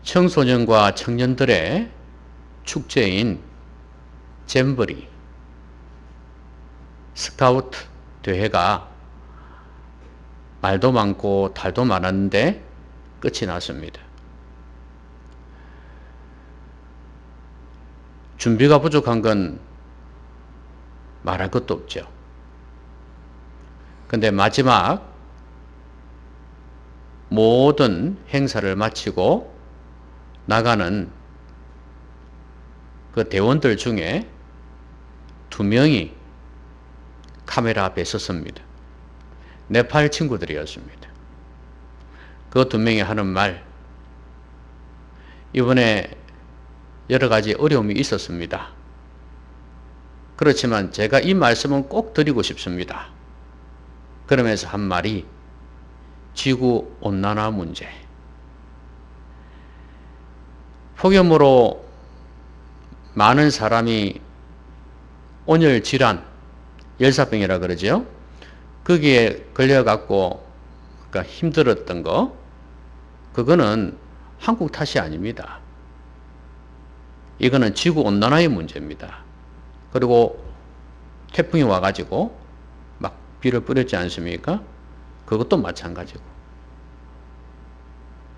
청소년과 청년들의 축제인 잼버리 스카우트 대회가 말도 많고 달도 많았는데 끝이 났습니다. 준비가 부족한 건 말할 것도 없죠. 근데 마지막 모든 행사를 마치고 나가는 그 대원들 중에 2명이 카메라 앞에 섰습니다. 네팔 친구들이었습니다. 그 2명이 하는 말, 이번에 여러 가지 어려움이 있었습니다. 그렇지만 제가 이 말씀은 꼭 드리고 싶습니다. 그러면서 한 말이 지구온난화 문제. 폭염으로 많은 사람이 온열 질환, 열사병이라 그러죠. 거기에 걸려갖고 그러니까 힘들었던 거, 그거는 한국 탓이 아닙니다. 이거는 지구온난화의 문제입니다. 그리고 태풍이 와가지고 막 비를 뿌렸지 않습니까? 그것도 마찬가지고.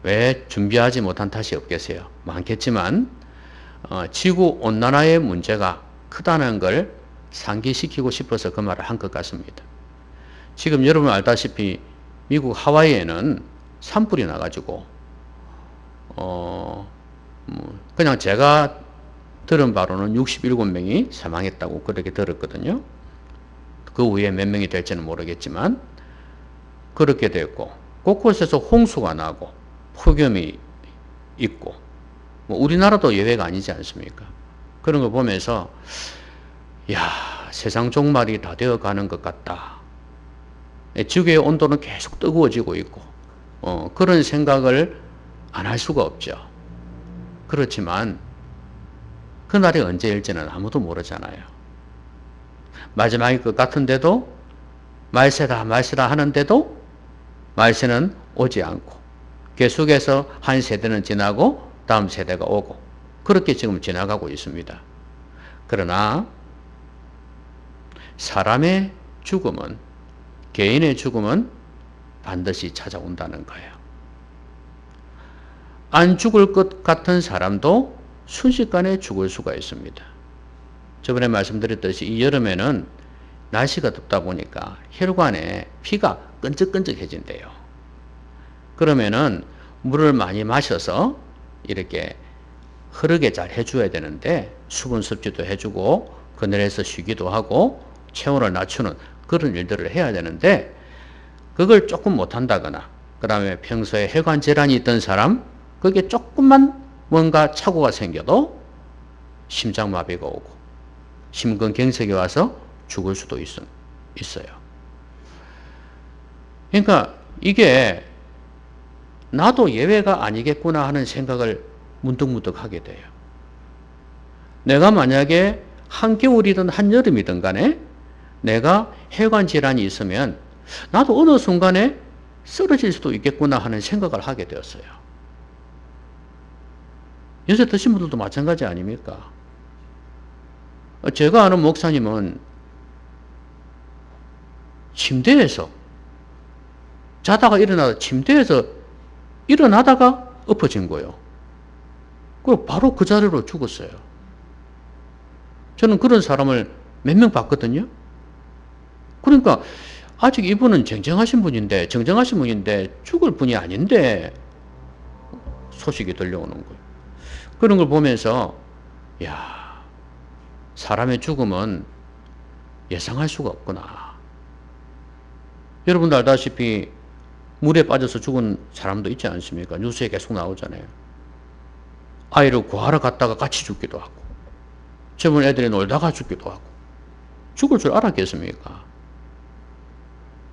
왜 준비하지 못한 탓이 없겠어요? 많겠지만 지구온난화의 문제가 크다는 걸 상기시키고 싶어서 그 말을 한 것 같습니다. 지금 여러분 알다시피 미국 하와이에는 산불이 나가지고 그냥 제가 들은 바로는 67명이 사망했다고 그렇게 들었거든요. 그 후에 몇 명이 될지는 모르겠지만 그렇게 됐고, 곳곳에서 홍수가 나고 폭염이 있고, 뭐 우리나라도 예외가 아니지 않습니까? 그런 거 보면서 야, 세상 종말이 다 되어 가는 것 같다. 지구의 온도는 계속 뜨거워지고 있고 그런 생각을 안 할 수가 없죠. 그렇지만 그날이 언제일지는 아무도 모르잖아요. 마지막일 것 같은데도 말세다 말세다 하는데도 말세는 오지 않고 계속해서 한 세대는 지나고 다음 세대가 오고 그렇게 지금 지나가고 있습니다. 그러나 사람의 죽음은, 개인의 죽음은 반드시 찾아온다는 거예요. 안 죽을 것 같은 사람도 순식간에 죽을 수가 있습니다. 저번에 말씀드렸듯이 이 여름에는 날씨가 덥다 보니까 혈관에 피가 끈적끈적해진대요. 그러면은 물을 많이 마셔서 이렇게 흐르게 잘 해줘야 되는데 수분 섭취도 해주고 그늘에서 쉬기도 하고 체온을 낮추는 그런 일들을 해야 되는데 그걸 조금 못한다거나 그 다음에 평소에 혈관 질환이 있던 사람 그게 조금만 뭔가 착오가 생겨도 심장마비가 오고 심근경색이 와서 죽을 수도 있어요. 그러니까 이게 나도 예외가 아니겠구나 하는 생각을 문득문득 하게 돼요. 내가 만약에 한겨울이든 한여름이든 간에 내가 혈관 질환이 있으면 나도 어느 순간에 쓰러질 수도 있겠구나 하는 생각을 하게 되었어요. 연세 드신 분들도 마찬가지 아닙니까? 제가 아는 목사님은 침대에서 자다가 일어나다 침대에서 일어나다가 엎어진 거예요. 그리고 바로 그 자리로 죽었어요. 저는 그런 사람을 몇 명 봤거든요. 그러니까 아직 이분은 정정하신 분인데 죽을 분이 아닌데 소식이 들려오는 거예요. 그런 걸 보면서 야, 사람의 죽음은 예상할 수가 없구나. 여러분도 알다시피 물에 빠져서 죽은 사람도 있지 않습니까? 뉴스에 계속 나오잖아요. 아이를 구하러 갔다가 같이 죽기도 하고 젊은 애들이 놀다가 죽기도 하고 죽을 줄 알았겠습니까?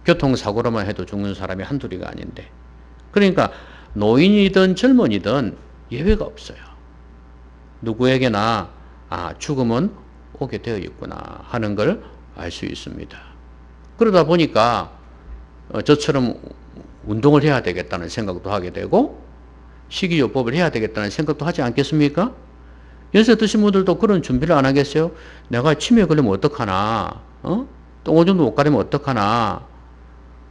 교통사고로만 해도 죽는 사람이 한둘이가 아닌데 그러니까 노인이든 젊은이든 예외가 없어요. 누구에게나 죽음은 오게 되어 있구나 하는 걸 알 수 있습니다. 그러다 보니까 저처럼 운동을 해야 되겠다는 생각도 하게 되고 식이요법을 해야 되겠다는 생각도 하지 않겠습니까? 연세 드신 분들도 그런 준비를 안 하겠어요? 내가 치매 걸리면 어떡하나? 또 오줌도 못 가리면 어떡하나?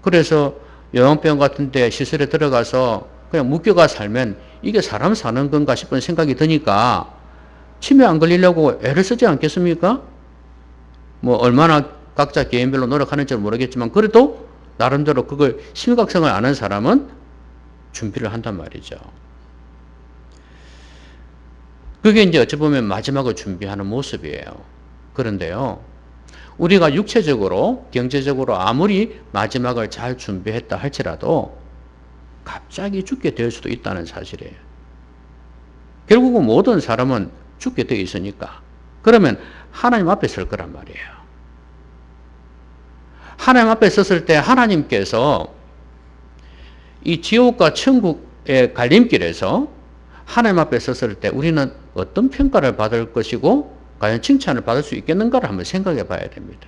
그래서 요양병 같은 데 시설에 들어가서 그냥 묶여가 살면 이게 사람 사는 건가 싶은 생각이 드니까 치매 안 걸리려고 애를 쓰지 않겠습니까? 뭐 얼마나 각자 개인별로 노력하는지 모르겠지만 그래도 나름대로 그걸 심각성을 아는 사람은 준비를 한단 말이죠. 그게 이제 어찌 보면 마지막을 준비하는 모습이에요. 그런데요, 우리가 육체적으로, 경제적으로 아무리 마지막을 잘 준비했다 할지라도 갑자기 죽게 될 수도 있다는 사실이에요. 결국은 모든 사람은 죽게 되어 있으니까. 그러면 하나님 앞에 설 거란 말이에요. 하나님 앞에 섰을 때 하나님께서 이 지옥과 천국의 갈림길에서 하나님 앞에 섰을 때 우리는 어떤 평가를 받을 것이고 과연 칭찬을 받을 수 있겠는가를 한번 생각해 봐야 됩니다.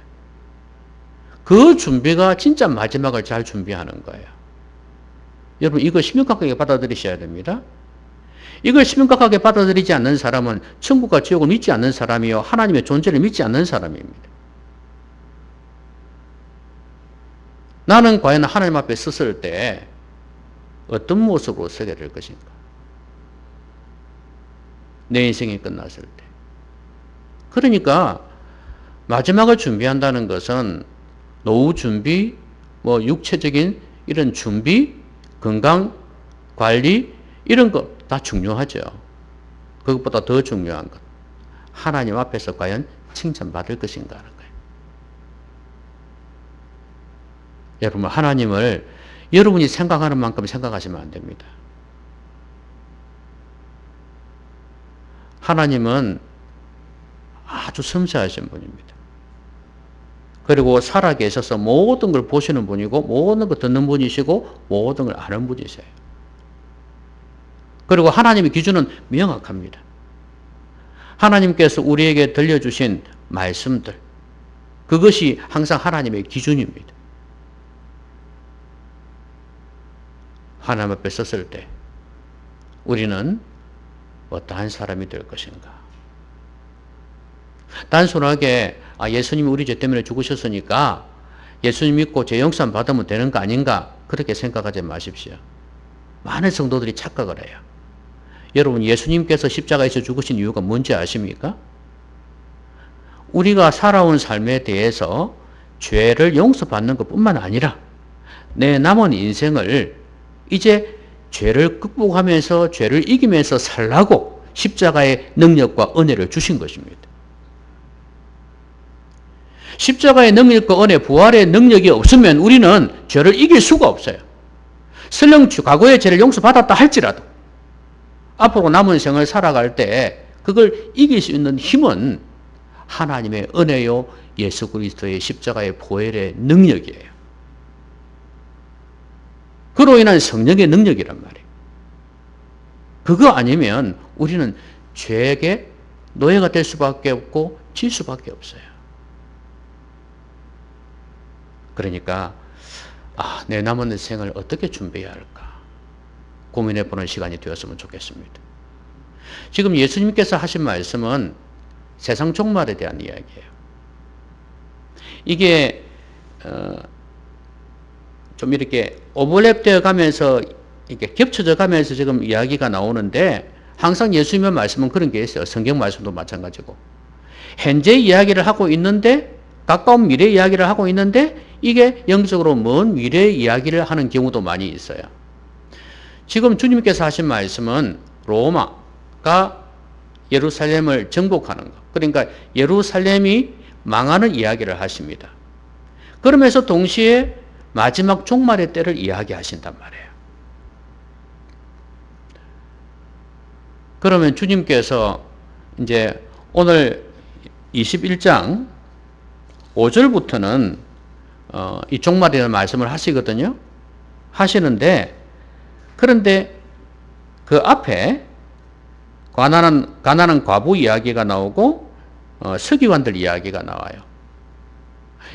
그 준비가 진짜 마지막을 잘 준비하는 거예요. 여러분 이거 심각하게 받아들이셔야 됩니다. 이걸 심각하게 받아들이지 않는 사람은 천국과 지옥을 믿지 않는 사람이요 하나님의 존재를 믿지 않는 사람입니다. 나는 과연 하나님 앞에 섰을 때 어떤 모습으로 서게 될 것인가? 내 인생이 끝났을 때. 그러니까 마지막을 준비한다는 것은 노후 준비, 뭐 육체적인 이런 준비, 건강 관리 이런 거 다 중요하죠. 그것보다 더 중요한 것. 하나님 앞에서 과연 칭찬받을 것인가 하는 거예요. 여러분 하나님을 여러분이 생각하는 만큼 생각하시면 안 됩니다. 하나님은 아주 섬세하신 분입니다. 그리고 살아계셔서 모든 걸 보시는 분이고 모든 걸 듣는 분이시고 모든 걸 아는 분이세요. 그리고 하나님의 기준은 명확합니다. 하나님께서 우리에게 들려주신 말씀들 그것이 항상 하나님의 기준입니다. 하나님 앞에 섰을 때 우리는 어떠한 사람이 될 것인가? 단순하게 예수님이 우리 죄 때문에 죽으셨으니까 예수님 믿고 죄 용서 받으면 되는 거 아닌가? 그렇게 생각하지 마십시오. 많은 성도들이 착각을 해요. 여러분 예수님께서 십자가에서 죽으신 이유가 뭔지 아십니까? 우리가 살아온 삶에 대해서 죄를 용서받는 것뿐만 아니라 내 남은 인생을 이제 죄를 극복하면서 죄를 이기면서 살라고 십자가의 능력과 은혜를 주신 것입니다. 십자가의 능력과 은혜, 부활의 능력이 없으면 우리는 죄를 이길 수가 없어요. 설령 과거의 죄를 용서받았다 할지라도 앞으로 남은 생을 살아갈 때 그걸 이길 수 있는 힘은 하나님의 은혜요 예수 그리스도의 십자가의 보혈의 능력이에요. 그로 인한 성령의 능력이란 말이에요. 그거 아니면 우리는 죄에게 노예가 될 수밖에 없고 질 수밖에 없어요. 그러니까 내 남은 생을 어떻게 준비해야 할까 고민해보는 시간이 되었으면 좋겠습니다. 지금 예수님께서 하신 말씀은 세상 종말에 대한 이야기예요. 이게 좀 이렇게 오버랩되어 가면서 이렇게 겹쳐져 가면서 지금 이야기가 나오는데 항상 예수님의 말씀은 그런 게 있어요. 성경 말씀도 마찬가지고 현재 이야기를 하고 있는데 가까운 미래 이야기를 하고 있는데 이게 영적으로 먼 미래 이야기를 하는 경우도 많이 있어요. 지금 주님께서 하신 말씀은 로마가 예루살렘을 정복하는 것. 그러니까 예루살렘이 망하는 이야기를 하십니다. 그러면서 동시에 마지막 종말의 때를 이야기하신단 말이에요. 그러면 주님께서 이제 오늘 21장 5절부터는 이 종말이라는 말씀을 하시거든요. 하시는데 그런데 그 앞에 가난한 과부 이야기가 나오고 서기관들 이야기가 나와요.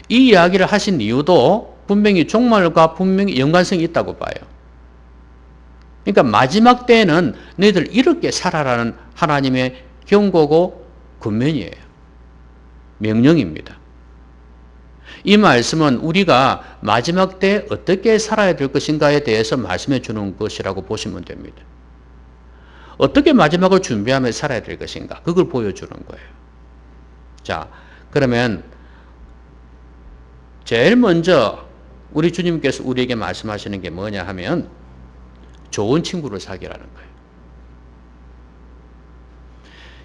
이 이야기를 하신 이유도 분명히 종말과 분명히 연관성이 있다고 봐요. 그러니까 마지막 때에는 너희들 이렇게 살아라는 하나님의 경고고 권면이에요. 명령입니다. 이 말씀은 우리가 마지막 때 어떻게 살아야 될 것인가에 대해서 말씀해 주는 것이라고 보시면 됩니다. 어떻게 마지막을 준비하며 살아야 될 것인가, 그걸 보여주는 거예요. 자, 그러면 제일 먼저 우리 주님께서 우리에게 말씀하시는 게 뭐냐 하면 좋은 친구를 사귀라는 거예요.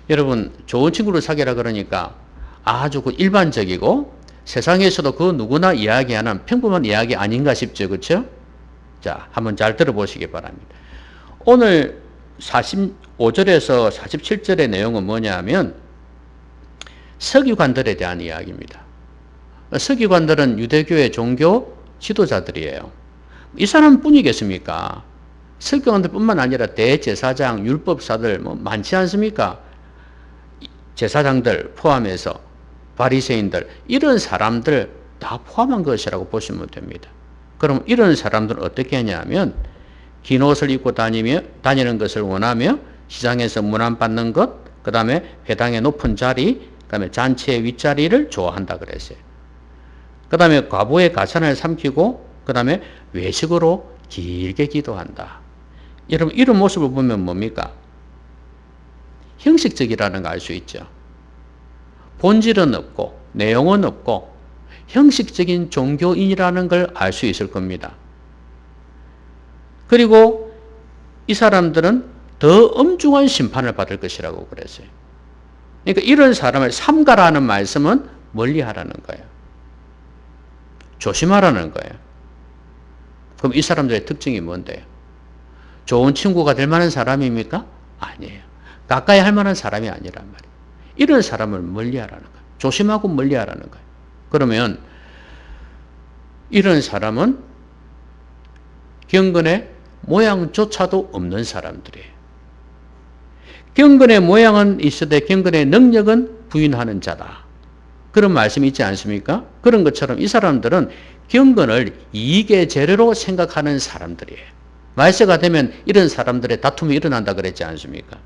여러분, 좋은 친구를 사귀라 그러니까 아주 그 일반적이고 세상에서도 그 누구나 이야기하는 평범한 이야기 아닌가 싶죠. 그렇죠? 자, 한번 잘 들어보시기 바랍니다. 오늘 45절에서 47절의 내용은 뭐냐 하면 서기관들에 대한 이야기입니다. 서기관들은 유대교의 종교 지도자들이에요. 이 사람뿐이겠습니까? 서기관들뿐만 아니라 대제사장, 율법사들 많지 않습니까? 제사장들 포함해서 바리새인들, 이런 사람들 다 포함한 것이라고 보시면 됩니다. 그럼 이런 사람들은 어떻게 하냐면 긴 옷을 입고 다니는 것을 원하며 시장에서 문안받는 것, 그 다음에 회당의 높은 자리, 그 다음에 잔치의 윗자리를 좋아한다 그랬어요. 그 다음에 과부의 가산을 삼키고 그 다음에 외식으로 길게 기도한다. 여러분, 이런 모습을 보면 뭡니까? 형식적이라는 거 알 수 있죠. 본질은 없고 내용은 없고 형식적인 종교인이라는 걸 알 수 있을 겁니다. 그리고 이 사람들은 더 엄중한 심판을 받을 것이라고 그랬어요. 그러니까 이런 사람을 삼가라는 말씀은 멀리하라는 거예요. 조심하라는 거예요. 그럼 이 사람들의 특징이 뭔데요? 좋은 친구가 될 만한 사람입니까? 아니에요. 가까이 할 만한 사람이 아니란 말이에요. 이런 사람을 멀리하라는 거예요. 조심하고 멀리하라는 거예요. 그러면 이런 사람은 경건의 모양조차도 없는 사람들이에요. 경건의 모양은 있으되 경건의 능력은 부인하는 자다. 그런 말씀이 있지 않습니까? 그런 것처럼 이 사람들은 경건을 이익의 재료로 생각하는 사람들이에요. 말세가 되면 이런 사람들의 다툼이 일어난다 그랬지 않습니까?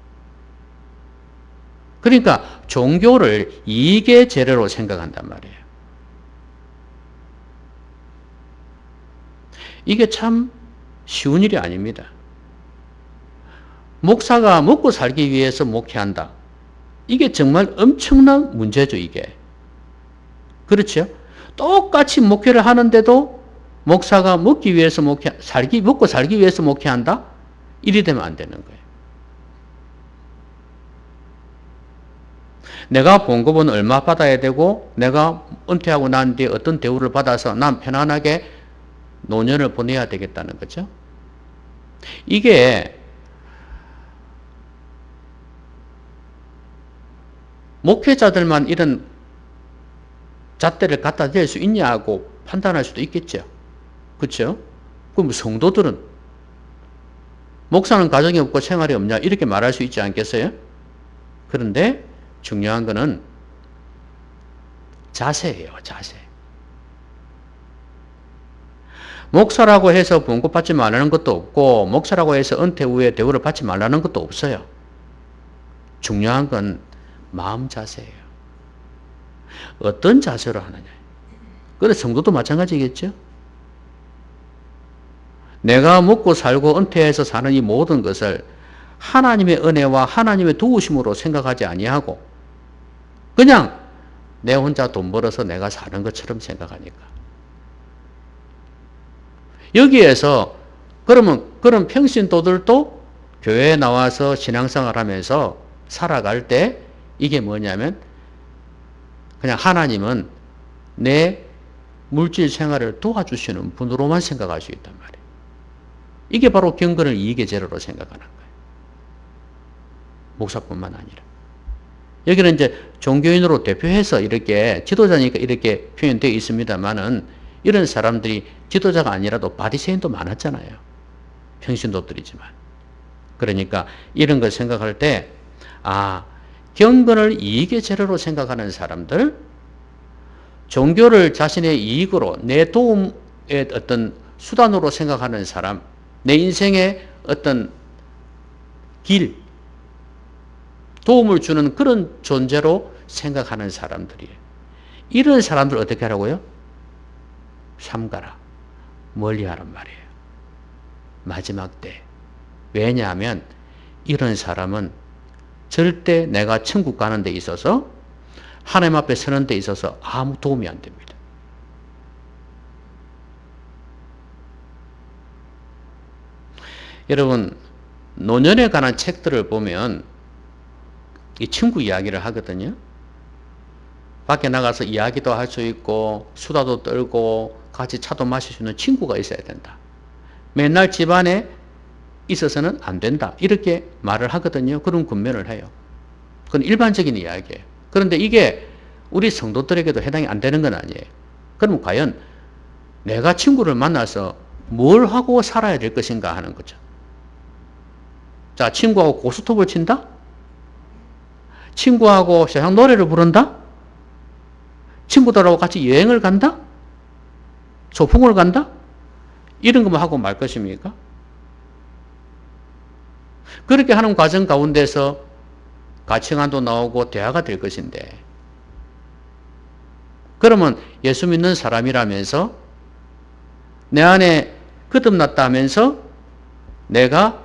그러니까 종교를 이익의 재료로 생각한단 말이에요. 이게 참 쉬운 일이 아닙니다. 목사가 먹고 살기 위해서 목회한다. 이게 정말 엄청난 문제죠, 이게. 그렇죠? 똑같이 목회를 하는데도 목사가 먹고 살기 위해서 목회한다? 이리 되면 안 되는 거예요. 내가 봉급은 얼마 받아야 되고 내가 은퇴하고 난 뒤에 어떤 대우를 받아서 난 편안하게 노년을 보내야 되겠다는 거죠. 이게 목회자들만 이런 잣대를 갖다 댈 수 있냐고 판단할 수도 있겠죠. 그렇죠? 그럼 성도들은 목사는 가정이 없고 생활이 없냐 이렇게 말할 수 있지 않겠어요? 그런데 중요한 거는 자세예요. 자세. 목사라고 해서 봉급 받지 말라는 것도 없고 목사라고 해서 은퇴 후에 대우를 받지 말라는 것도 없어요. 중요한 건 마음 자세예요. 어떤 자세로 하느냐. 그래서 성도도 마찬가지겠죠. 내가 먹고 살고 은퇴해서 사는 이 모든 것을 하나님의 은혜와 하나님의 도우심으로 생각하지 아니하고 그냥 내 혼자 돈 벌어서 내가 사는 것처럼 생각하니까. 여기에서 그러면 그런 평신도들도 교회에 나와서 신앙생활 하면서 살아갈 때 이게 뭐냐면 그냥 하나님은 내 물질 생활을 도와주시는 분으로만 생각할 수 있단 말이에요. 이게 바로 경건을 이익의 재료로 생각하는 거예요. 목사뿐만 아니라. 여기는 이제 종교인으로 대표해서 이렇게 지도자니까 이렇게 표현되어 있습니다만은 이런 사람들이 지도자가 아니라도 바리새인도 많았잖아요. 평신도들이지만. 그러니까 이런 걸 생각할 때 경건을 이익의 재료로 생각하는 사람들, 종교를 자신의 이익으로 내 도움의 어떤 수단으로 생각하는 사람, 내 인생의 어떤 길, 도움을 주는 그런 존재로 생각하는 사람들이에요. 이런 사람들 어떻게 하라고요? 삼가라. 멀리 하란 말이에요. 마지막 때. 왜냐하면 이런 사람은 절대 내가 천국 가는 데 있어서 하나님 앞에 서는 데 있어서 아무 도움이 안 됩니다. 여러분, 노년에 관한 책들을 보면 이 친구 이야기를 하거든요. 밖에 나가서 이야기도 할 수 있고 수다도 떨고 같이 차도 마실 수 있는 친구가 있어야 된다. 맨날 집안에 있어서는 안 된다. 이렇게 말을 하거든요. 그런 권면을 해요. 그건 일반적인 이야기예요. 그런데 이게 우리 성도들에게도 해당이 안 되는 건 아니에요. 그럼 과연 내가 친구를 만나서 뭘 하고 살아야 될 것인가 하는 거죠. 자, 친구하고 고스톱을 친다? 친구하고 세상 노래를 부른다? 친구들하고 같이 여행을 간다? 소풍을 간다? 이런 것만 하고 말 것입니까? 그렇게 하는 과정 가운데서 가치관도 나오고 대화가 될 것인데, 그러면 예수 믿는 사람이라면서 내 안에 거듭났다 하면서 내가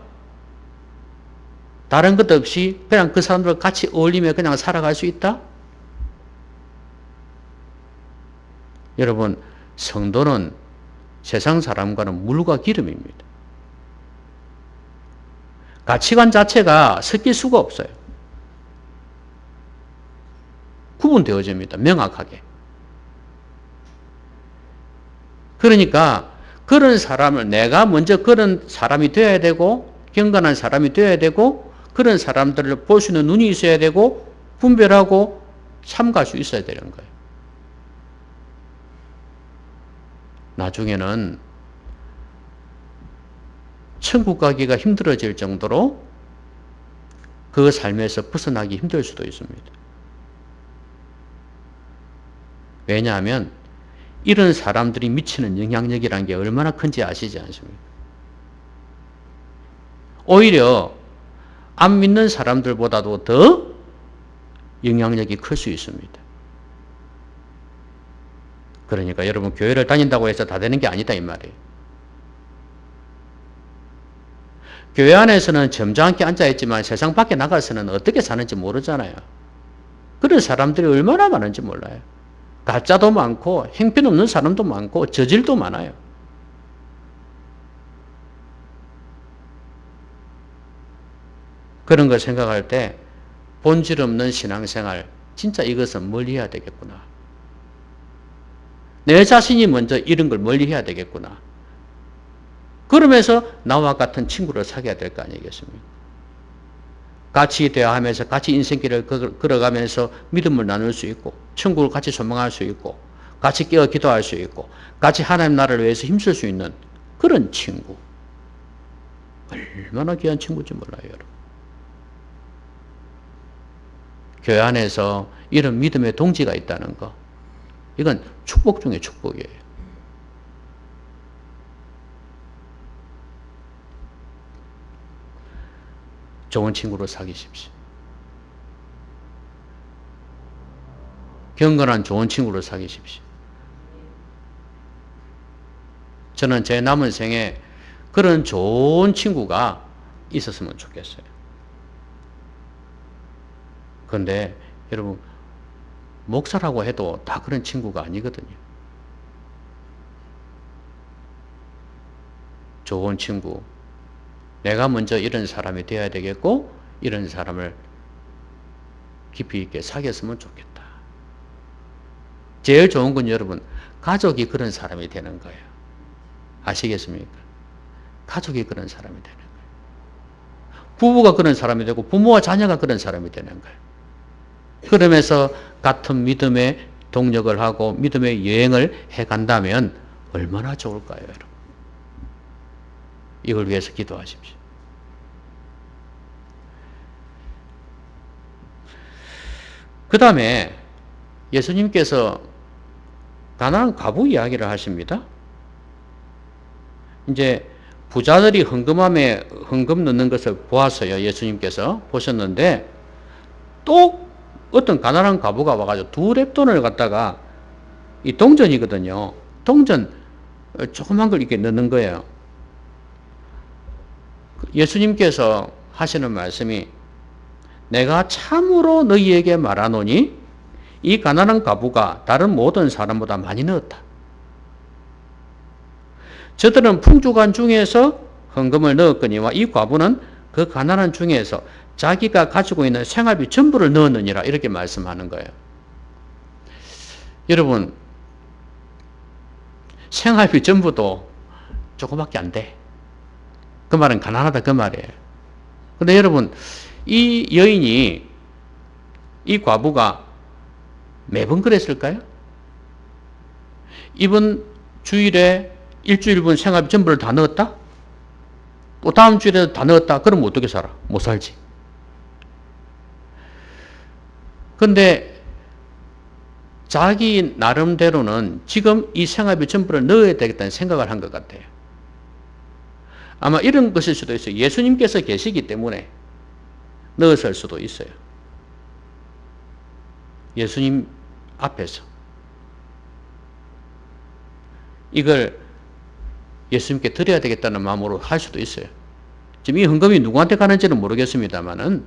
다른 것 없이 그냥 그 사람들과 같이 어울리며 그냥 살아갈 수 있다? 여러분, 성도는 세상 사람과는 물과 기름입니다. 가치관 자체가 섞일 수가 없어요. 구분되어집니다. 명확하게. 그러니까 그런 사람을 내가 먼저 그런 사람이 되어야 되고 경건한 사람이 되어야 되고 그런 사람들을 볼 수 있는 눈이 있어야 되고 분별하고 삼갈 수 있어야 되는 거예요. 나중에는 천국 가기가 힘들어질 정도로 그 삶에서 벗어나기 힘들 수도 있습니다. 왜냐하면 이런 사람들이 미치는 영향력이라는 게 얼마나 큰지 아시지 않습니까? 오히려 안 믿는 사람들보다도 더 영향력이 클 수 있습니다. 그러니까 여러분, 교회를 다닌다고 해서 다 되는 게 아니다 이 말이에요. 교회 안에서는 점잖게 앉아있지만 세상 밖에 나가서는 어떻게 사는지 모르잖아요. 그런 사람들이 얼마나 많은지 몰라요. 가짜도 많고 형편없는 사람도 많고 저질도 많아요. 그런 걸 생각할 때 본질 없는 신앙생활, 진짜 이것은 멀리해야 되겠구나. 내 자신이 먼저 이런 걸 멀리해야 되겠구나. 그러면서 나와 같은 친구를 사귀어야 될 거 아니겠습니까? 같이 대화하면서 같이 인생길을 걸어가면서 믿음을 나눌 수 있고 천국을 같이 소망할 수 있고 같이 깨어 기도할 수 있고 같이 하나님 나라를 위해서 힘쓸 수 있는 그런 친구. 얼마나 귀한 친구인지 몰라요, 여러분. 교회 안에서 이런 믿음의 동지가 있다는 거, 이건 축복 중에 축복이에요. 좋은 친구로 사귀십시오. 경건한 좋은 친구로 사귀십시오. 저는 제 남은 생에 그런 좋은 친구가 있었으면 좋겠어요. 그런데 여러분, 목사라고 해도 다 그런 친구가 아니거든요. 좋은 친구, 내가 먼저 이런 사람이 되어야 되겠고 이런 사람을 깊이 있게 사귀었으면 좋겠다. 제일 좋은 건 여러분, 가족이 그런 사람이 되는 거예요. 아시겠습니까? 가족이 그런 사람이 되는 거예요. 부부가 그런 사람이 되고 부모와 자녀가 그런 사람이 되는 거예요. 그러면서 같은 믿음의 동력을 하고 믿음의 여행을 해간다면 얼마나 좋을까요, 여러분? 이걸 위해서 기도하십시오. 그 다음에 예수님께서 가나안 과부 이야기를 하십니다. 이제 부자들이 헌금 넣는 것을 보았어요. 예수님께서 보셨는데 또 어떤 가난한 과부가 와가지고 2렙돈을 갖다가 이 동전이거든요. 동전 조그만 걸 이렇게 넣는 거예요. 예수님께서 하시는 말씀이 내가 참으로 너희에게 말하노니 이 가난한 과부가 다른 모든 사람보다 많이 넣었다. 저들은 풍족한 중에서 헌금을 넣었거니와 이 과부는 그 가난한 중에서 자기가 가지고 있는 생활비 전부를 넣었느니라 이렇게 말씀하는 거예요. 여러분 생활비 전부도 조금밖에 안 돼. 그 말은 가난하다 그 말이에요. 근데 여러분 이 여인이 이 과부가 매번 그랬을까요? 이번 주일에 일주일분 생활비 전부를 다 넣었다? 또 다음 주일에도 다 넣었다? 그럼 어떻게 살아? 못 살지. 근데 자기 나름대로는 지금 이 생활비 전부를 넣어야 되겠다는 생각을 한 것 같아요. 아마 이런 것일 수도 있어요. 예수님께서 계시기 때문에 넣었을 수도 있어요. 예수님 앞에서. 이걸 예수님께 드려야 되겠다는 마음으로 할 수도 있어요. 지금 이 헌금이 누구한테 가는지는 모르겠습니다만은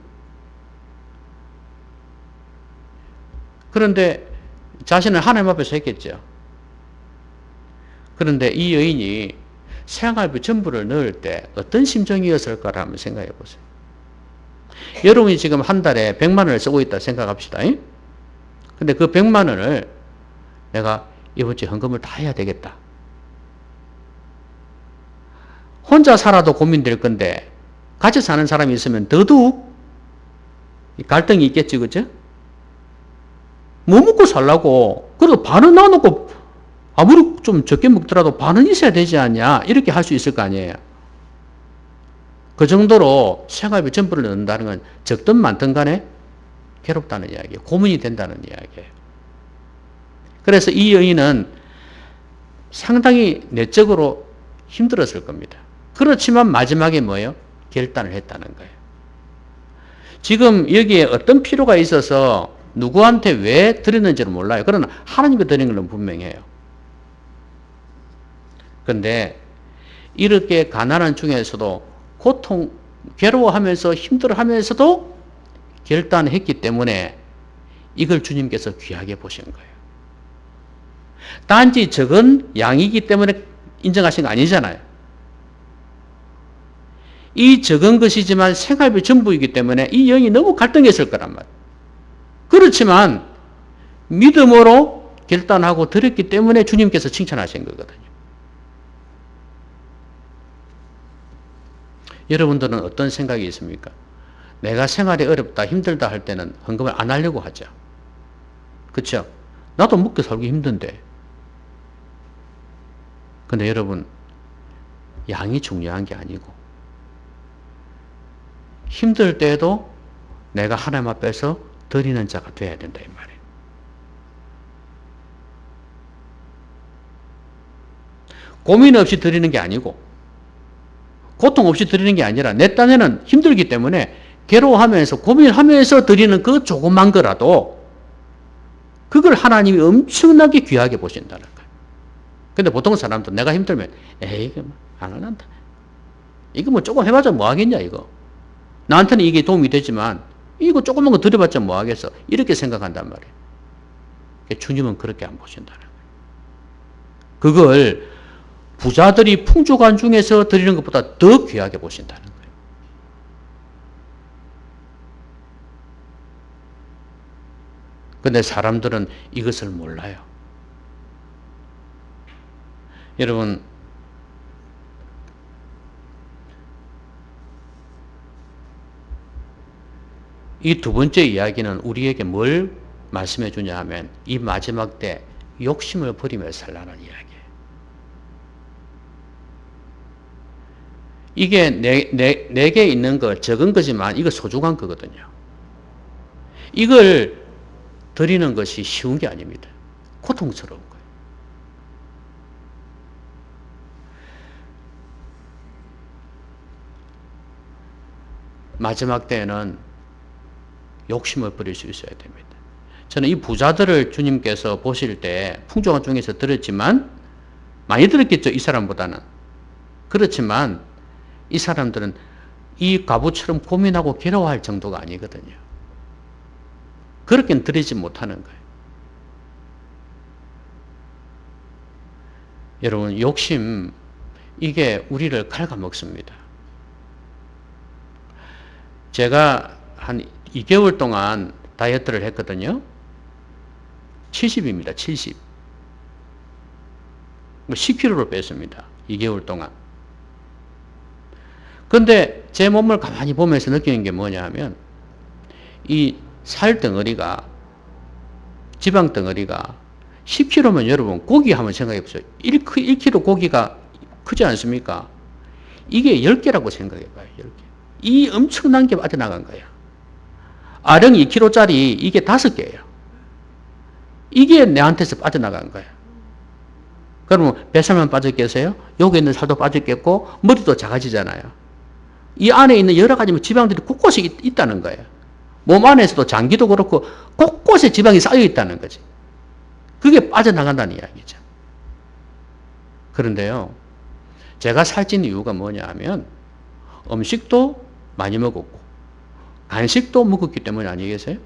그런데 자신은 하나님 앞에서 했겠죠. 그런데 이 여인이 생활비 전부를 넣을 때 어떤 심정이었을까를 한번 생각해 보세요. 여러분이 지금 한 달에 100만 원을 쓰고 있다 생각합시다. 근데 그 100만 원을 내가 이번 주에 헌금을 다 해야 되겠다. 혼자 살아도 고민될 건데 같이 사는 사람이 있으면 더더욱 갈등이 있겠지, 그죠? 뭐 먹고 살라고 그래도 반은 놔놓고 아무리 좀 적게 먹더라도 반은 있어야 되지 않냐 이렇게 할 수 있을 거 아니에요. 그 정도로 생활비 전부를 넣는다는 건 적든 많든 간에 괴롭다는 이야기예요. 고민이 된다는 이야기예요. 그래서 이 여인은 상당히 내적으로 힘들었을 겁니다. 그렇지만 마지막에 뭐예요? 결단을 했다는 거예요. 지금 여기에 어떤 필요가 있어서 누구한테 왜 드렸는지는 몰라요. 그러나 하나님께 드리는 건 분명해요. 그런데 이렇게 가난한 중에서도 괴로워하면서 힘들어하면서도 결단했기 때문에 이걸 주님께서 귀하게 보신 거예요. 단지 적은 양이기 때문에 인정하신 거 아니잖아요. 이 적은 것이지만 생활비 전부이기 때문에 이 영이 너무 갈등했을 거란 말이에요. 그렇지만 믿음으로 결단하고 드렸기 때문에 주님께서 칭찬하신 거거든요. 여러분들은 어떤 생각이 있습니까? 내가 생활이 어렵다, 힘들다 할 때는 헌금을 안 하려고 하죠. 그렇죠? 나도 먹고 살기 힘든데. 근데 여러분, 양이 중요한 게 아니고 힘들 때에도 내가 하나님 앞에서 드리는 자가 돼야 된다 이 말이에요. 고민 없이 드리는 게 아니고 고통 없이 드리는 게 아니라 내 딴에는 힘들기 때문에 괴로워하면서 고민하면서 드리는 그 조그만 거라도 그걸 하나님이 엄청나게 귀하게 보신다는 거예요. 근데 보통 사람도 내가 힘들면 에이 이거 안 한다. 이거 뭐 조금 해봤자 뭐 하겠냐 이거. 나한테는 이게 도움이 되지만 이거 조그만 거 드려봤자 뭐 하겠어. 이렇게 생각한단 말이에요. 주님은 그렇게 안 보신다는 거예요. 그걸 부자들이 풍족한 중에서 드리는 것보다 더 귀하게 보신다는 거예요. 그런데 사람들은 이것을 몰라요. 여러분, 이 두 번째 이야기는 우리에게 뭘 말씀해 주냐 하면 이 마지막 때 욕심을 버리며 살라는 이야기예요. 이게 내게 있는 거 적은 거지만 이거 소중한 거거든요. 이걸 드리는 것이 쉬운 게 아닙니다. 고통스러운 거예요. 마지막 때에는 욕심을 버릴 수 있어야 됩니다. 저는 이 부자들을 주님께서 보실 때 풍조가 중에서 들었지만 많이 들었겠죠. 이 사람보다는. 그렇지만 이 사람들은 이 과부처럼 고민하고 괴로워할 정도가 아니거든요. 그렇게는 드리지 못하는 거예요. 여러분, 욕심, 이게 우리를 갉아먹습니다. 제가 한 2개월 동안 다이어트를 했거든요. 70입니다. 70. 10kg를 뺐습니다. 2개월 동안. 근데 제 몸을 가만히 보면서 느끼는 게 뭐냐 하면 이 살 덩어리가, 지방 덩어리가 10kg면 여러분 고기 한번 생각해 보세요. 1kg 고기가 크지 않습니까? 이게 10개라고 생각해 봐요. 10개. 이 엄청난 게 빠져나간 거야. 아령 2kg짜리 이게 5개예요. 이게 내한테서 빠져나간 거야. 그러면 뱃살만 빠졌겠어요? 여기 있는 살도 빠졌겠고 머리도 작아지잖아요. 이 안에 있는 여러 가지 지방들이 곳곳에 있다는 거예요. 몸 안에서도 장기도 그렇고 곳곳에 지방이 쌓여 있다는 거지. 그게 빠져나간다는 이야기죠. 그런데요, 제가 살찐 이유가 뭐냐 하면 음식도 많이 먹었고 간식도 먹었기 때문에 아니겠어요?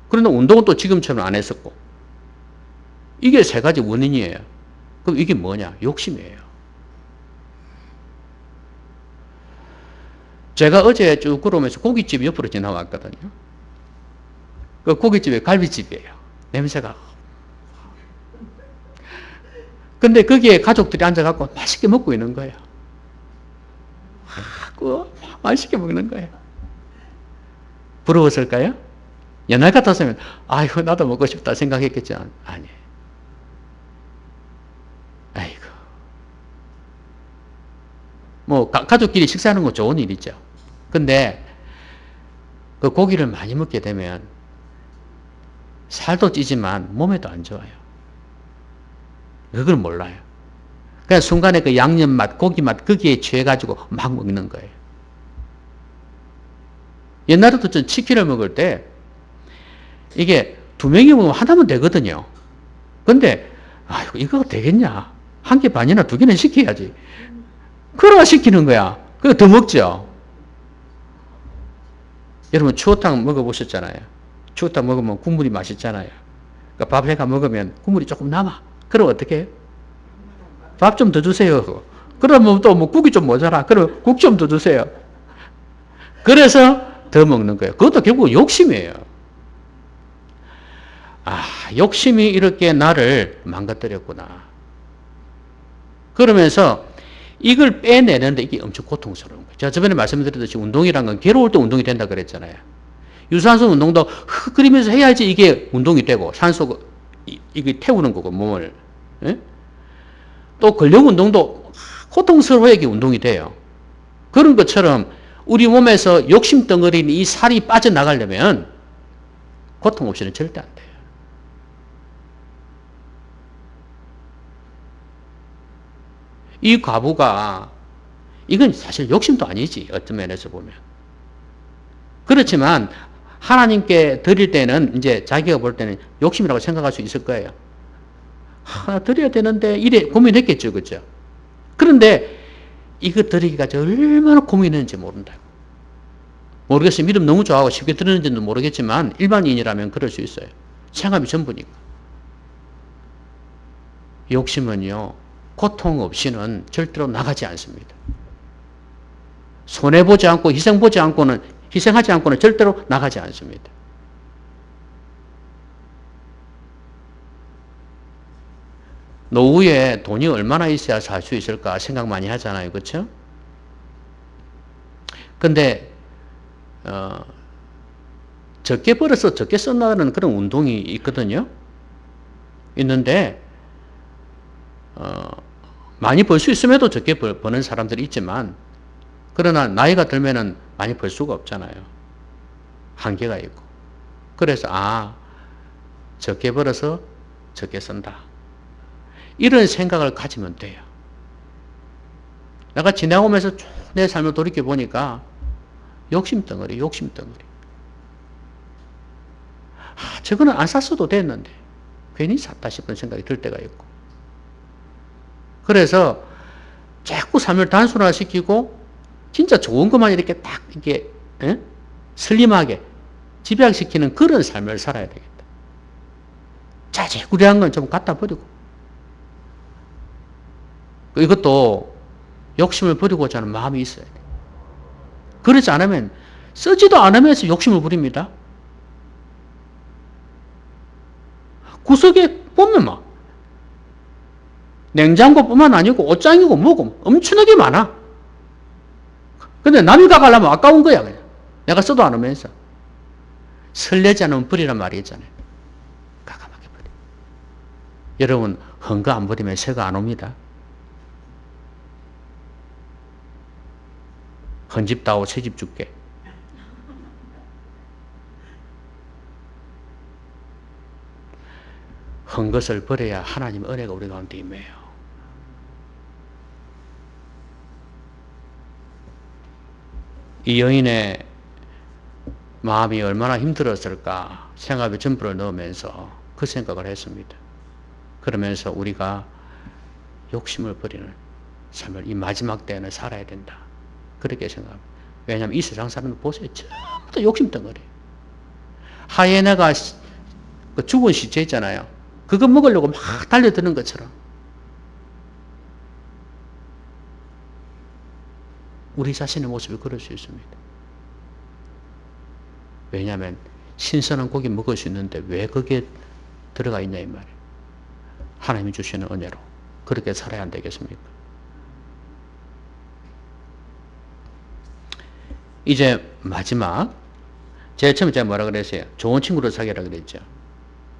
그런데 운동은 또 지금처럼 안 했었고, 이게 세 가지 원인이에요. 그럼 이게 뭐냐? 욕심이에요. 제가 어제 쭉 걸어오면서 고깃집 옆으로 지나왔거든요. 그 고깃집이 갈비집이에요. 냄새가. 근데 거기에 가족들이 앉아갖고 맛있게 먹고 있는 거예요. 맛있게 먹는 거예요. 부러웠을까요? 옛날 같았으면 아이고 나도 먹고 싶다 생각했겠죠. 아니에요. 아이고. 뭐 가족끼리 식사하는 거 좋은 일이죠. 근데 그 고기를 많이 먹게 되면 살도 찌지만 몸에도 안 좋아요. 그걸 몰라요. 그냥 순간에 그 양념 맛, 고기 맛 거기에 취해가지고 막 먹는 거예요. 옛날에도 전 치킨을 먹을 때 이게 2명이 먹으면 하나면 되거든요. 근데 아이고 이거 되겠냐? 1개 반이나 2개는 시켜야지. 그러가 시키는 거야. 그거 더 먹죠. 여러분 추어탕 먹어보셨잖아요. 추어탕 먹으면 국물이 맛있잖아요. 그러니까 밥 해가 먹으면 국물이 조금 남아. 그럼 어떻게 해요? 밥 좀 더 주세요. 그러면 또 뭐 국이 좀 모자라. 그럼 국 좀 더 주세요. 그래서 더 먹는 거예요. 그것도 결국 욕심이에요. 아, 욕심이 이렇게 나를 망가뜨렸구나. 그러면서 이걸 빼내는데 이게 엄청 고통스러운 거예요. 제가 저번에 말씀드렸듯이 운동이란 건 괴로울 때 운동이 된다 그랬잖아요. 유산소 운동도 흐그리면서 해야지 이게 운동이 되고 산소 이게 태우는 거고 몸을. 예? 또 근력 운동도 고통스러워야 이게 운동이 돼요. 그런 것처럼 우리 몸에서 욕심 덩어리인 이 살이 빠져나가려면 고통 없이는 절대 안 돼요. 이 과부가 이건 사실 욕심도 아니지. 어떤 면에서 보면. 그렇지만 하나님께 드릴 때는 이제 자기가 볼 때는 욕심이라고 생각할 수 있을 거예요. 하나 드려야 되는데 이래 고민했겠죠. 그죠? 그런데 이거 드리기가 얼마나 고민했는지 모른다고. 모르겠어요. 믿음 너무 좋아하고 쉽게 드리는지는 모르겠지만 일반인이라면 그럴 수 있어요. 생각이 전부니까. 욕심은요. 고통 없이는 절대로 나가지 않습니다. 손해보지 않고 희생하지 않고는 절대로 나가지 않습니다. 노후에 돈이 얼마나 있어야 살 수 있을까 생각 많이 하잖아요. 그렇죠? 근데 적게 벌어서 적게 쓴다는 그런 운동이 있거든요. 있는데 많이 벌 수 있음에도 적게 버는 사람들이 있지만 그러나 나이가 들면은 많이 벌 수가 없잖아요. 한계가 있고. 그래서 적게 벌어서 적게 쓴다. 이런 생각을 가지면 돼요. 내가 지나오면서 쭉 내 삶을 돌이켜보니까 욕심덩어리. 저거는 안 샀어도 됐는데 괜히 샀다 싶은 생각이 들 때가 있고, 그래서 자꾸 삶을 단순화시키고 진짜 좋은 것만 이렇게 딱 이렇게 슬림하게 집약시키는 그런 삶을 살아야 되겠다. 자질구레한 건 좀 갖다 버리고, 이것도 욕심을 버리고자 하는 마음이 있어야 돼. 그렇지 않으면 쓰지도 않으면서 욕심을 부립니다. 구석에 보면 막 냉장고뿐만 아니고 옷장이고 뭐고 엄청나게 많아. 근데 남이 가가려면 아까운 거야, 그냥. 내가 써도 않으면서. 설레지 않으면 버리란 말이 있잖아요. 가감하게 버려. 여러분, 헌거 안 버리면 새가 안 옵니다. 헌집 다오 새집 줄게. 헌 것을 버려야 하나님 은혜가 우리 가운데 임해요. 이 여인의 마음이 얼마나 힘들었을까 생활에 전부를 넣으면서 그 생각을 했습니다. 그러면서 우리가 욕심을 버리는 삶을 이 마지막 때에는 살아야 된다. 그렇게 생각합니다. 왜냐하면 이 세상 사람들 보세요. 전부 다 욕심덩어리. 하이에나가 그 죽은 시체 있잖아요. 그거 먹으려고 막 달려드는 것처럼 우리 자신의 모습이 그럴 수 있습니다. 왜냐하면 신선한 고기 먹을 수 있는데 왜 거기에 들어가 있냐 이 말이에요. 하나님이 주시는 은혜로 그렇게 살아야 안 되겠습니까? 이제 마지막, 제가 처음에 제가 뭐라 그랬어요? 좋은 친구를 사귀라 그랬죠.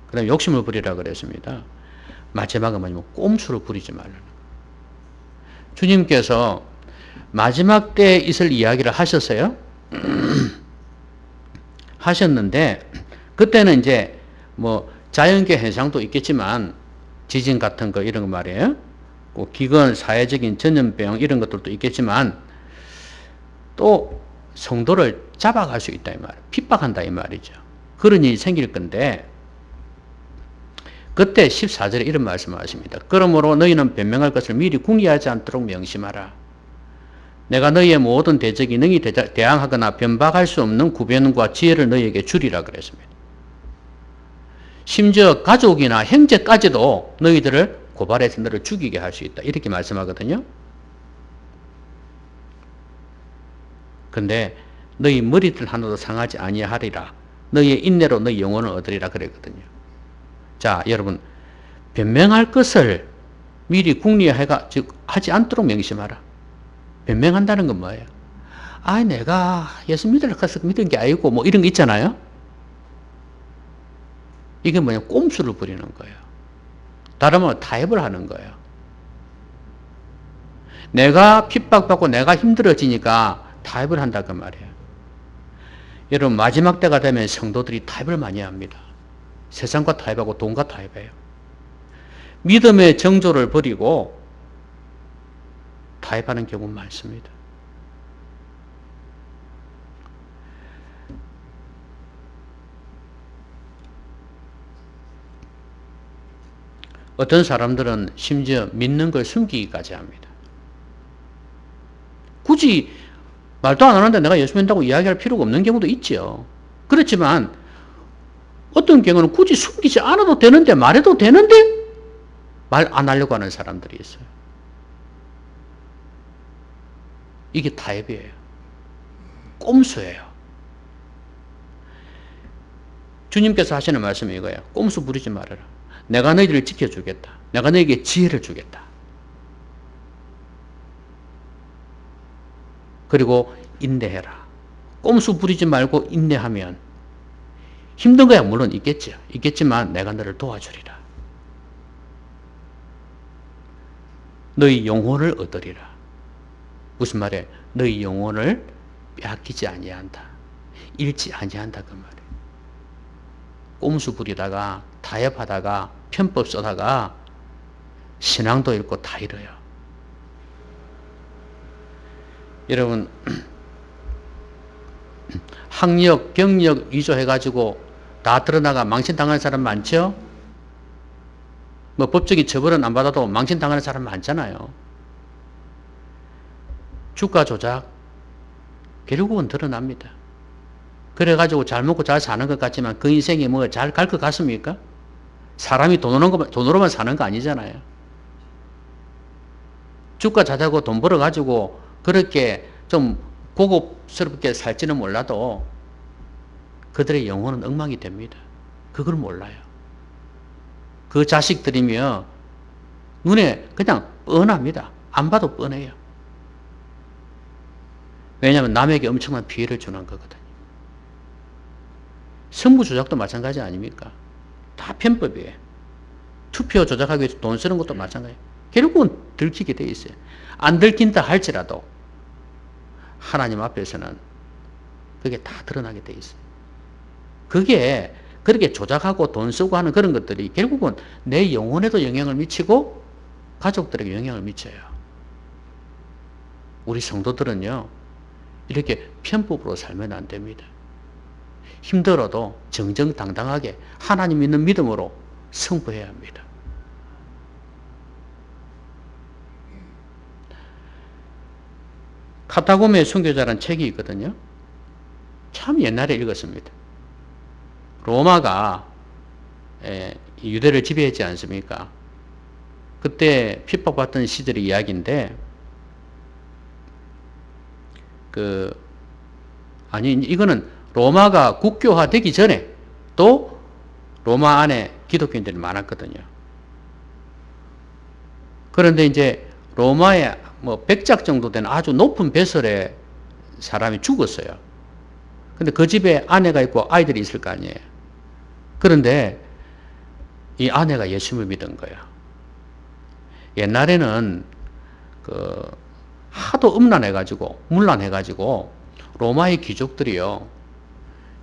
그 다음에 욕심을 부리라 그랬습니다. 마지막은 뭐냐면 꼼수를 부리지 말라는 거예요. 주님께서 마지막 때에 있을 이야기를 하셨어요. 하셨는데 그때는 이제 뭐 자연계 현상도 있겠지만 지진 같은 거 이런 거 말이에요. 기근, 사회적인 전염병 이런 것들도 있겠지만 또 성도를 잡아갈 수 있다 이 말이에요. 핍박한다 이 말이죠. 그런 일이 생길 건데 그때 14절에 이런 말씀을 하십니다. 그러므로 너희는 변명할 것을 미리 궁리하지 않도록 명심하라. 내가 너희의 모든 대적이 능히 대항하거나 변박할 수 없는 구변과 지혜를 너희에게 주리라 그랬습니다. 심지어 가족이나 형제까지도 너희들을 고발해서 너를 죽이게 할 수 있다. 이렇게 말씀하거든요. 근데 너희 머리들 하나도 상하지 아니하리라. 너희의 인내로 너희 영혼을 얻으리라 그랬거든요. 자, 여러분, 변명할 것을 미리 궁리해가 즉 하지 않도록 명심하라. 변명한다는 건 뭐예요? 아, 내가 예수 믿으려고 해서 믿은 게 아니고 뭐 이런 거 있잖아요. 이게 뭐냐? 꼼수를 부리는 거예요. 다른 말로 타협을 하는 거예요. 내가 핍박받고 내가 힘들어지니까 타협을 한다 그 말이에요. 여러분, 마지막 때가 되면 성도들이 타협을 많이 합니다. 세상과 타협하고 돈과 타협해요. 믿음의 정조를 버리고 타협하는 경우 많습니다. 어떤 사람들은 심지어 믿는 걸 숨기기까지 합니다. 굳이 말도 안 하는데 내가 예수 믿는다고 이야기할 필요가 없는 경우도 있죠. 그렇지만 어떤 경우는 굳이 숨기지 않아도 되는데 말해도 되는데 말 안 하려고 하는 사람들이 있어요. 이게 타협이에요. 꼼수예요. 주님께서 하시는 말씀이 이거예요. 꼼수 부리지 말아라. 내가 너희들을 지켜주겠다. 내가 너희에게 지혜를 주겠다. 그리고 인내해라. 꼼수 부리지 말고 인내하면 힘든 거야 물론 있겠죠. 있겠지만 내가 너를 도와주리라. 너희 영혼을 얻으리라. 무슨 말이에요? 너희 영혼을 빼앗기지 아니한다. 잃지 아니한다 그 말이에요. 꼼수 부리다가 타협하다가 편법 써다가 신앙도 잃고 다 잃어요. 여러분, 학력, 경력 위조해가지고 다 드러나가 망신당하는 사람 많죠? 뭐 법적인 처벌은 안 받아도 망신당하는 사람 많잖아요. 주가 조작, 결국은 드러납니다. 그래가지고 잘 먹고 잘 사는 것 같지만 그 인생이 뭐 잘 갈 것 같습니까? 사람이 돈으로만 사는 거 아니잖아요. 주가 자자고 돈 벌어가지고 그렇게 좀 고급스럽게 살지는 몰라도 그들의 영혼은 엉망이 됩니다. 그걸 몰라요. 그 자식들이며 눈에 그냥 뻔합니다. 안 봐도 뻔해요. 왜냐하면 남에게 엄청난 피해를 주는 거거든요. 선거 조작도 마찬가지 아닙니까? 다 편법이에요. 투표 조작하기 위해서 돈 쓰는 것도 마찬가지예요. 결국은 들키게 돼 있어요. 안 들킨다 할지라도 하나님 앞에서는 그게 다 드러나게 돼 있어요. 그게 그렇게 조작하고 돈 쓰고 하는 그런 것들이 결국은 내 영혼에도 영향을 미치고 가족들에게 영향을 미쳐요. 우리 성도들은요, 이렇게 편법으로 살면 안 됩니다. 힘들어도 정정당당하게 하나님 믿는 믿음으로 승부해야 합니다. 카타고메 순교자라는 책이 있거든요. 참 옛날에 읽었습니다. 로마가 유대를 지배했지 않습니까? 그때 핍박받던 시절의 이야기인데, 이거는 로마가 국교화되기 전에 또 로마 안에 기독교인들이 많았거든요. 그런데 이제 로마에 뭐 100작 정도 되는 아주 높은 배설의 사람이 죽었어요. 근데 그 집에 아내가 있고 아이들이 있을 거 아니에요. 그런데 이 아내가 예수님을 믿은 거예요. 옛날에는 하도 음란해가지고, 문란해가지고, 로마의 귀족들이요,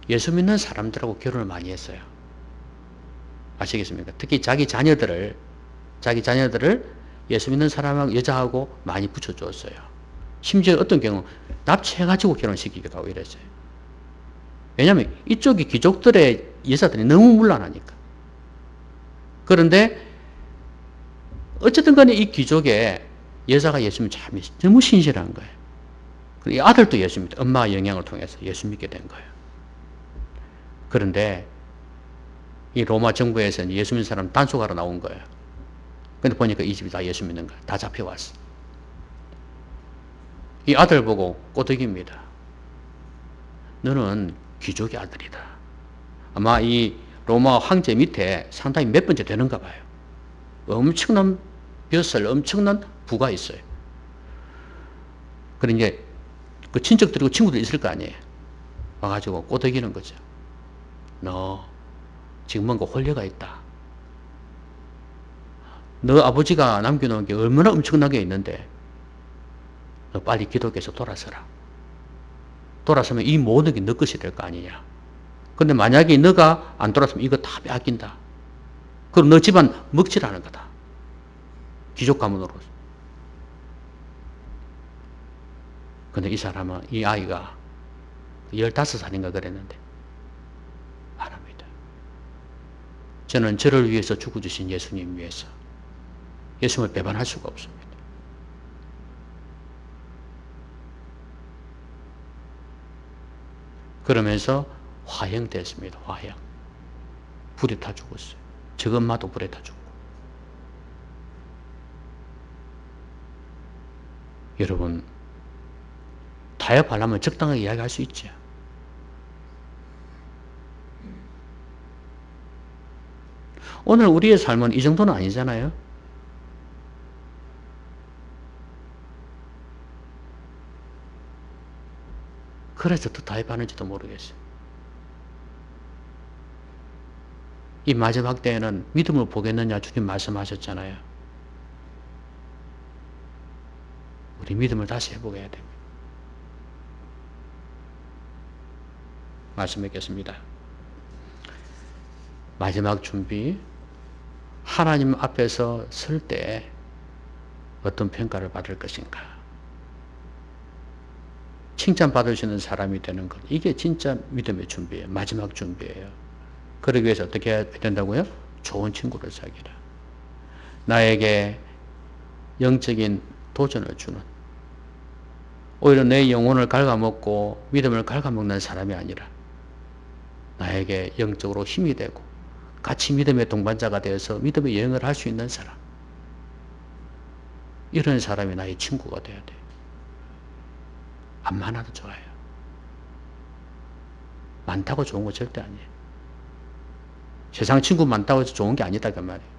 예수 믿는 사람들하고 결혼을 많이 했어요. 아시겠습니까? 특히 자기 자녀들을 예수 믿는 사람하고, 여자하고 많이 붙여주었어요. 심지어 어떤 경우, 납치해가지고 결혼시키기도 하고 이랬어요. 왜냐면 이쪽이 귀족들의 여자들이 너무 문란하니까. 그런데, 어쨌든 간에 이 귀족에 여자가 예수 믿는 참 너무 신실한 거예요. 이 아들도 예수 믿다. 엄마의 영향을 통해서 예수 믿게 된 거예요. 그런데 이 로마 정부에서는 예수 믿는 사람 단속하러 나온 거예요. 근데 보니까 이 집이 다 예수 믿는 거예요. 다 잡혀왔어. 이 아들 보고 꼬드깁니다. 너는 귀족의 아들이다. 아마 이 로마 황제 밑에 상당히 몇 번째 되는가 봐요. 엄청난 벼슬, 엄청난 부가 있어요. 그래, 이제, 그 친척들이고 친구들 있을 거 아니에요. 와가지고 꼬드기는 거죠. 너, 지금 뭔가 혼례가 있다. 너 아버지가 남겨놓은 게 얼마나 엄청나게 있는데, 너 빨리 기독교에서 돌아서라. 돌아서면 이 모든 게 너 것이 될 거 아니냐. 근데 만약에 너가 안 돌아서면 이거 다 빼앗긴다. 그럼 너 집안 먹칠하는 거다. 귀족 가문으로서. 근데 이 사람은, 이 아이가 15살인가 그랬는데 안 합니다. 저는 저를 위해서 죽어주신 예수님 위해서 예수님을 배반할 수가 없습니다. 그러면서 화형됐습니다. 화형. 불에 타 죽었어요. 저것마도 불에 타 죽고. 여러분, 타협하려면 적당하게 이야기할 수 있죠. 오늘 우리의 삶은 이 정도는 아니잖아요. 그래서 더 타협하는지도 모르겠어요. 이 마지막 때에는 믿음을 보겠느냐 주님 말씀하셨잖아요. 우리 믿음을 다시 회복해야 됩니다. 말씀 맺겠습니다. 마지막 준비. 하나님 앞에서 설 때 어떤 평가를 받을 것인가. 칭찬받을 수 있는 사람이 되는 것. 이게 진짜 믿음의 준비예요. 마지막 준비예요. 그러기 위해서 어떻게 해야 된다고요? 좋은 친구를 사귀라. 나에게 영적인 도전을 주는, 오히려 내 영혼을 갉아먹고 믿음을 갉아먹는 사람이 아니라 나에게 영적으로 힘이 되고 같이 믿음의 동반자가 되어서 믿음의 여행을 할 수 있는 사람. 이런 사람이 나의 친구가 돼야 돼. 안 많아도 좋아요. 많다고 좋은 거 절대 아니에요. 세상 친구 많다고 해서 좋은 게 아니다 그 말이에요.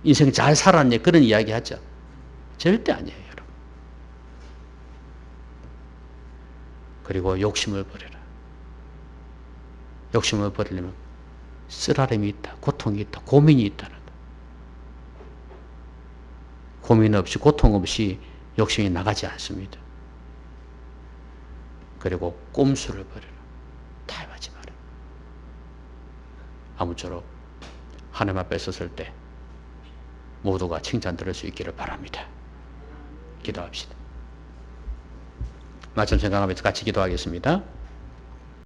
인생 잘 살았네 그런 이야기 하죠. 절대 아니에요, 여러분. 그리고 욕심을 버려라. 욕심을 버리려면 쓰라림이 있다, 고통이 있다, 고민이 있다는 거. 고민 없이 고통 없이 욕심이 나가지 않습니다. 그리고 꼼수를 버려라. 타협하지 마라. 아무쪼록 하나님 앞에 섰을 때 모두가 칭찬 들을 수 있기를 바랍니다. 기도합시다. 말씀 생각하면서 같이 기도하겠습니다.